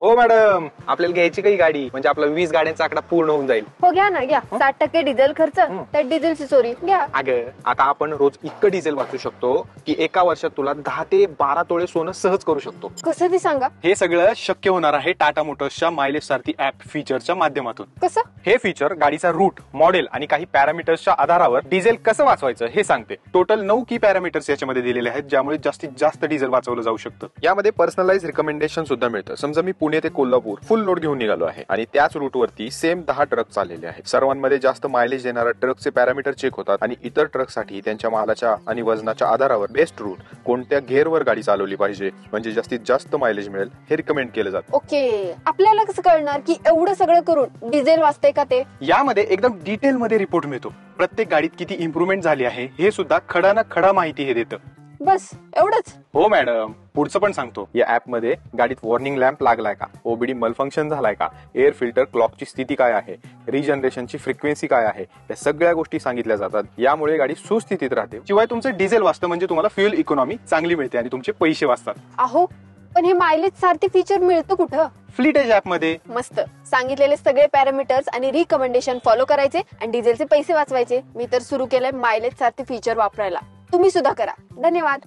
हो मॅडम, आपल्याला घ्यायची काही गाडी म्हणजे आपला 20 गाड्यांचा आकडा पूर्ण होऊन जाईल. हो घ्या ना, घ्या. 60% डिझेल खर्च, त्यात डिझेलची चोरी घ्या. अगं आता आपण रोज इतकं डिझेल वाचू शकतो की एका वर्षात तुला 10 ते 12 तोळे सोनं सहज करू शकतो. कसं ते सांगा. हे सगळं शक्य होणार आहे टाटा मोटर्सच्या मायलेज सारथी ऍप फीचरच्या माध्यमातून. कसं? हे फीचर गाडीचा रूट, मॉडेल आणि काही पॅरामीटर्सच्या आधारावर डिझेल कसं वाचवायचं हे सांगते. टोटल 9 की पॅरामीटर्स याच्यामध्ये दिलेले आहेत, ज्यामुळे जास्तीत जास्त डिझेल वाचवलं जाऊ शकतं. यामध्ये पर्सनलाइज रिकमेंडेशन सुद्धा मिळतं. समजा मी पुणे ते कोल्हापूर फुल लोड घेऊन निघालो आहे आणि त्याच रूटवरती सेम 10 ट्रक चाललेले आहेत. सर्वांमध्ये जास्त मायलेज देणारा ट्रकचे पॅरामीटर चेक होतात आणि इतर ट्रकसाठी त्यांच्या मालाच्या आणि वजनाच्या आधारावर बेस्ट रूट, कोणत्या गेअरवर गाडी चालवली पाहिजे म्हणजे जास्तीत जास्त मायलेज मिळेल हे रिकमेंड केलं जातं. ओके, आपल्याला कसं कळणार की एवढं सगळं करून डिझेल वाचते का ते? यामध्ये एकदम डिटेल मध्ये रिपोर्ट मिळतो. प्रत्येक गाडीत किती इम्प्रुव्हमेंट झाली आहे हे सुद्धा खडा ना खडा माहिती हे देतं. बस एवढंच? हो मॅडम, पुढचं पण सांगतो. या ऍप मध्ये गाडीत वॉर्निंग लॅम्प लागलाय का, ओबीडी मलफंक्शन झालाय का, एअर फिल्टर क्लॉकची स्थिती काय आहे, रिजनरेशनची फ्रिक्वेन्सी काय आहे, या सगळ्या गोष्टी सांगितल्या जातात. यामुळे गाडी सुस्थितीत राहते. शिवाय तुमचं डिझेल वाचतं म्हणजे तुम्हाला फ्युएल इकॉनॉमी चांगली मिळते आणि तुमचे पैसे वाचतात. अहो पण हे मायलेज सारखे फीचर मिळतं कुठं? फ्लीट एज ऍप मध्ये. मस्त. सांगितलेले सगळे पॅरामीटर्स आणि रिकमेंडेशन फॉलो करायचे आणि डिझेलचे पैसे वाचवायचे. मी तर सुरू केलंय मायलेज सारखे फीचर वापरायला. तुम्ही सुद्धा करा. धन्यवाद.